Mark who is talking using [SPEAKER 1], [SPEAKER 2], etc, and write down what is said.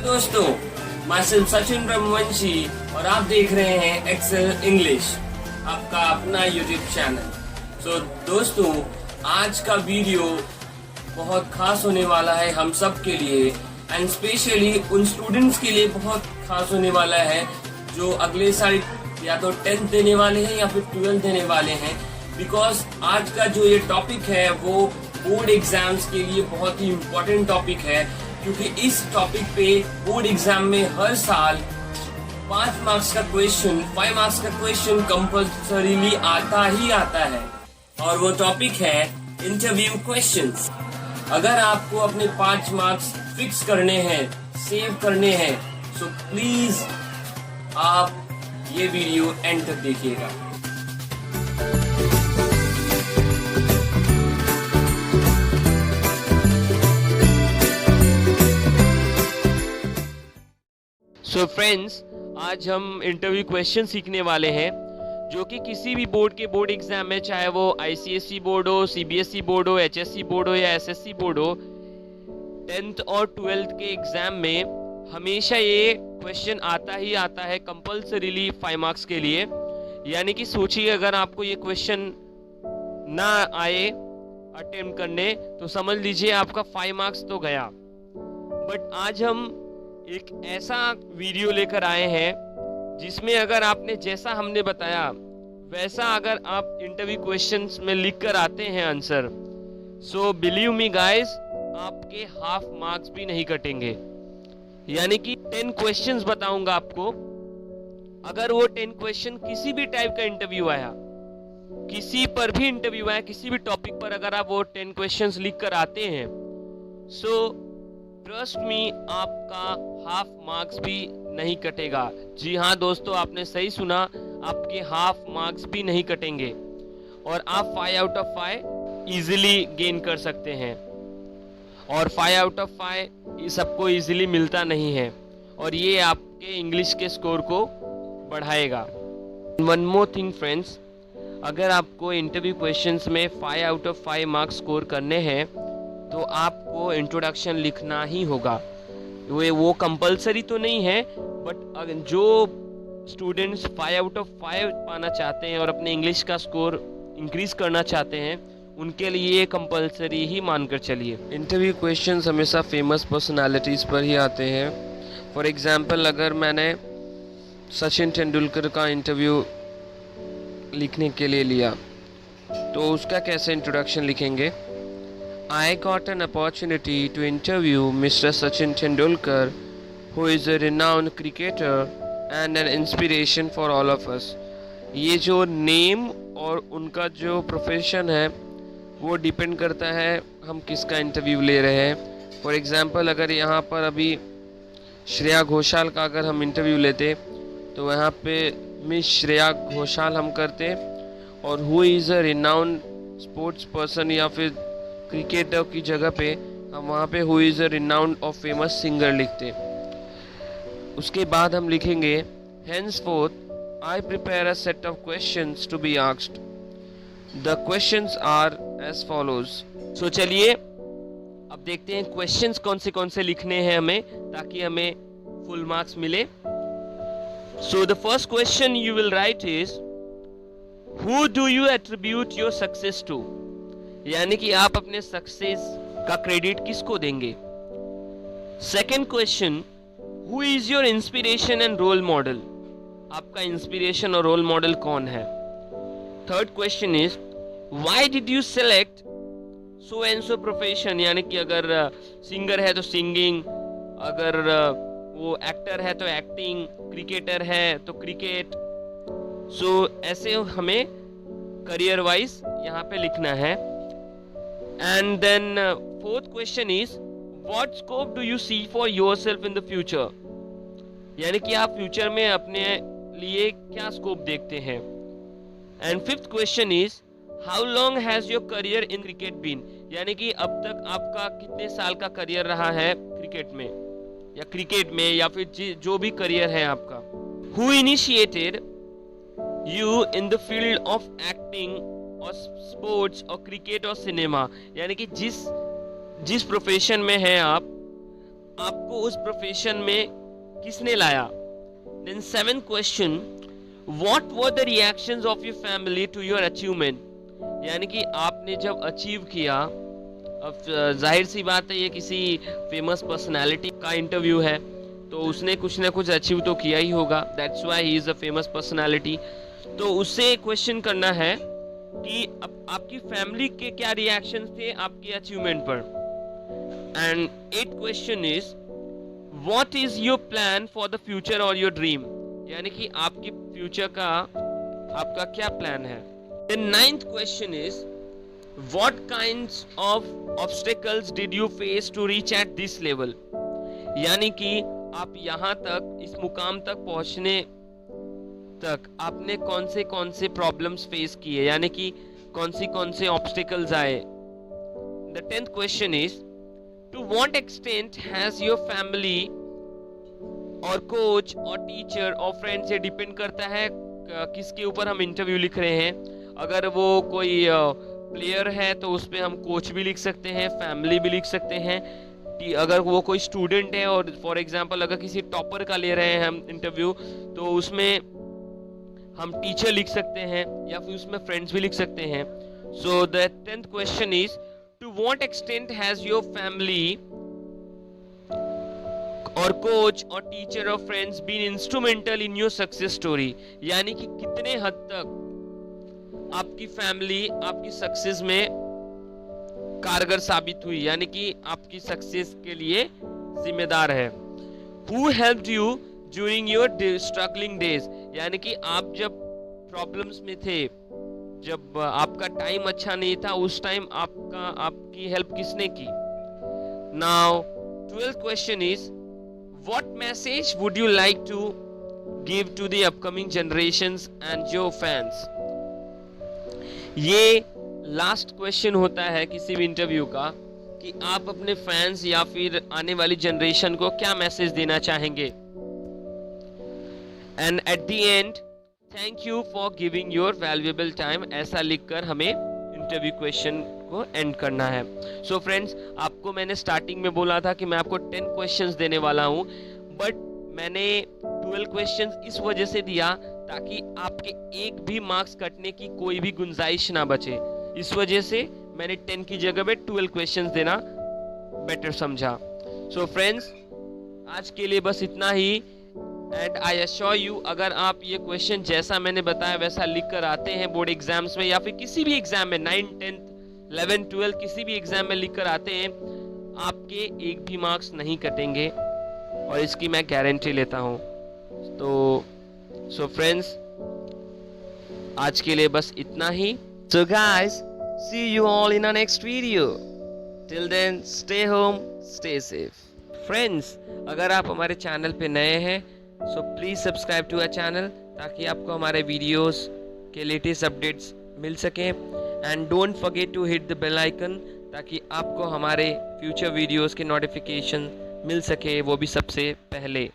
[SPEAKER 1] दोस्तों, मैं सचिन ब्रह्मवंशी और आप देख रहे हैं एक्सेल इंग्लिश, आपका अपना यूट्यूब चैनल। दोस्तों, आज का वीडियो बहुत खास होने वाला है हम सब के लिए, एंड स्पेशली उन स्टूडेंट्स के लिए बहुत खास होने वाला है जो अगले साल या तो 10th देने वाले हैं या फिर 12th देने वाले हैं। बिकॉज आज का जो ये टॉपिक है वो बोर्ड एग्जाम्स के लिए बहुत ही इम्पोर्टेंट टॉपिक है, क्योंकि इस टॉपिक पे बोर्ड एग्जाम में हर साल 5 मार्क्स का क्वेश्चन, 5 मार्क्स का क्वेश्चन कंपल्सरीली आता ही आता है, और वो टॉपिक है इंटरव्यू क्वेश्चंस। अगर आपको अपने 5 मार्क्स फिक्स करने हैं, सेव करने हैं, सो प्लीज आप ये वीडियो एंड तक देखिएगा। सो फ्रेंड्स, आज हम इंटरव्यू क्वेश्चन सीखने वाले हैं जो कि किसी भी बोर्ड के बोर्ड एग्जाम में, चाहे वो आईसीएसई बोर्ड हो, सीबीएसई बोर्ड हो, एचएससी बोर्ड हो या एसएससी बोर्ड हो, 10th और 12th के एग्जाम में हमेशा ये क्वेश्चन आता ही आता है कंपल्सरीली 5 मार्क्स के लिए। यानी कि सोचिए, अगर आपको ये क्वेश्चन ना आए अटेम्प्ट करने तो समझ लीजिए आपका 5 मार्क्स तो गया। बट आज हम एक ऐसा वीडियो लेकर आए हैं जिसमें अगर आपने जैसा हमने बताया वैसा अगर आप इंटरव्यू क्वेश्चंस में लिख कर आते हैं answer, so believe me guys, आपके हाफ मार्क्स भी नहीं कटेंगे। यानी कि 10 क्वेश्चंस बताऊंगा आपको। अगर वो 10 क्वेश्चन किसी भी टाइप का इंटरव्यू आया, किसी पर भी इंटरव्यू आया, किसी भी टॉपिक पर अगर आप वो 10 क्वेश्चंस लिख कर आते हैं, सो ट्रस्ट मी, आपका हाफ मार्क्स भी नहीं कटेगा। जी हाँ दोस्तों, आपने सही सुना, आपके हाफ मार्क्स भी नहीं कटेंगे और आप 5 आउट ऑफ 5 इजीली गेन कर सकते हैं। और 5 आउट ऑफ 5 ये सबको इजीली मिलता नहीं है, और ये आपके इंग्लिश के स्कोर को बढ़ाएगा। वन मोर थिंग फ्रेंड्स, अगर आपको इंटरव्यू क्वेश्चंस में 5 आउट ऑफ 5 मार्क्स स्कोर करने हैं तो आपको इंट्रोडक्शन लिखना ही होगा। वो कंपलसरी तो नहीं है, बट जो स्टूडेंट्स 5 आउट ऑफ 5 पाना चाहते हैं और अपने इंग्लिश का स्कोर इंक्रीज करना चाहते हैं, उनके लिए कंपलसरी ही मानकर चलिए। इंटरव्यू क्वेश्चंस हमेशा फेमस पर्सनालिटीज़ पर ही आते हैं। फॉर एग्जांपल, अगर मैंने सचिन तेंदुलकर का इंटरव्यू लिखने के लिए लिया तो उसका कैसे इंट्रोडक्शन लिखेंगे? I got an opportunity to interview Mr. Sachin Tendulkar, who is a renowned cricketer and an inspiration for all of us. ये जो नेम और उनका जो प्रोफेशन है वो डिपेंड करता है हम किसका इंटरव्यू ले रहे हैं। फॉर एग्जांपल, अगर यहाँ पर अभी श्रेया घोषाल का अगर हम इंटरव्यू लेते तो यहाँ पे मिस श्रेया घोषाल हम करते, और who is a renowned sports person या फिर क्रिकेटर की जगह पे हम वहाँ पे हु इज़ अ रिनाउंड और फेमस सिंगर लिखते। उसके बाद हम लिखेंगे henceforth I prepare a set of questions to be asked. The questions are as follows. So चलिए अब देखते हैं क्वेश्चंस कौन से लिखने हैं हमें, ताकि हमें फुल मार्क्स मिले। So the first question you will write is, who do you attribute your success to? यानी कि आप अपने सक्सेस का क्रेडिट किसको देंगे। Second question, who is your inspiration and role model? आपका इंस्पिरेशन और रोल मॉडल कौन है। Third question is, why did you select so and so profession? यानी कि अगर सिंगर है तो सिंगिंग, अगर वो एक्टर है तो एक्टिंग, क्रिकेटर है तो क्रिकेट। सो ऐसे हमें करियर वाइज यहाँ पे लिखना है। And then fourth question is, what scope do you see for yourself in the future? यानी कि आप फ्यूचर में अपने लिए क्या स्कोप देखते हैं। And fifth question is, how long has your career in cricket been? यानी कि अब तक आपका कितने साल का करियर रहा है क्रिकेट में या फिर जो भी करियर है आपका। Who initiated you in the field of acting और स्पोर्ट्स और क्रिकेट और सिनेमा? यानी कि जिस प्रोफेशन में हैं आप, आपको उस प्रोफेशन में किसने लाया। Then 7th question, what were the reactions of your family to your achievement, यानी कि आपने जब अचीव किया, अब जाहिर सी बात है ये किसी फेमस पर्सनालिटी का इंटरव्यू है, तो उसने कुछ ना कुछ अचीव तो किया ही होगा, that's why he is a famous personality. तो उससे क्वेश्चन करना है कि अब आपकी फैमिली के क्या रिएक्शंस थे आपके अचीवमेंट पर। And 8th question is, what is your plan for the future और योर ड्रीम, यानी कि आपके फ्यूचर का आपका क्या प्लान है। Then 9th question is, what kinds of obstacles did you face to reach at this level, यानी कि आप यहाँ तक इस मुकाम तक पहुंचने तक आपने कौन से प्रॉब्लम्स फेस किए, यानी कि कौन से ऑब्स्टिकल्स आए। The 10th question is, to what extent has your family और कोच और टीचर और फ्रेंड से डिपेंड करता है किसके ऊपर हम इंटरव्यू लिख रहे हैं। अगर वो कोई प्लेयर है तो उस पर हम कोच भी लिख सकते हैं, फैमिली भी लिख सकते हैं। अगर वो कोई स्टूडेंट है और फॉर एग्जांपल अगर किसी टॉपर का ले रहे हैं हम इंटरव्यू, तो उसमें हम टीचर लिख सकते हैं या फिर उसमें फ्रेंड्स भी लिख सकते हैं। So the 10th question is, to what extent has your family और कोच और टीचर और friends been instrumental in your success story, यानी कि कितने हद तक आपकी फैमिली आपकी सक्सेस में कारगर साबित हुई, यानी कि आपकी सक्सेस के लिए जिम्मेदार है। Who helped you during your struggling days, यानी कि आप जब प्रॉब्लम्स में थे, जब आपका टाइम अच्छा नहीं था, उस टाइम आपकी हेल्प किसने की। Now 12th question is, what message would you like to give to the upcoming generations and your fans। ये लास्ट क्वेश्चन होता है किसी भी इंटरव्यू का कि आप अपने फैंस या फिर आने वाली जनरेशन को क्या मैसेज देना चाहेंगे। And at the end, thank you for giving your valuable time, ऐसा लिखकर हमें इंटरव्यू क्वेश्चन को एंड करना है। सो फ्रेंड्स, आपको मैंने स्टार्टिंग में बोला था कि मैं आपको 10 क्वेश्चंस देने वाला हूं, बट मैंने 12 क्वेश्चंस इस वजह से दिया ताकि आपके एक भी मार्क्स कटने की कोई भी गुंजाइश ना बचे। इस वजह से मैंने 10 की जगह पे 12 क्वेश्चंस देना बेटर समझा। सो फ्रेंड्स, आज के लिए बस इतना ही। एंड आई अश्योर यू, अगर आप ये क्वेश्चन जैसा मैंने बताया वैसा लिख कर आते हैं बोर्ड एग्जाम्स में या फिर किसी भी एग्जाम में, 9, 10, 11, 12 किसी भी एग्जाम में लिख कर आते हैं, आपके एक भी मार्क्स नहीं कटेंगे और इसकी मैं गारंटी लेता हूँ। तो सो फ्रेंड्स, आज के लिए बस इतना ही। So guys, see you all in our next video. Till then, stay home, stay safe. Friends, अगर आप हमारे चैनल पे नए हैं, so please subscribe to our channel ताकि आपको हमारे वीडियोस के लेटेस्ट अपडेट्स मिल सकें। And don't forget to hit the bell icon ताकि आपको हमारे फ्यूचर वीडियोस के नोटिफिकेशन मिल सके, वो भी सबसे पहले।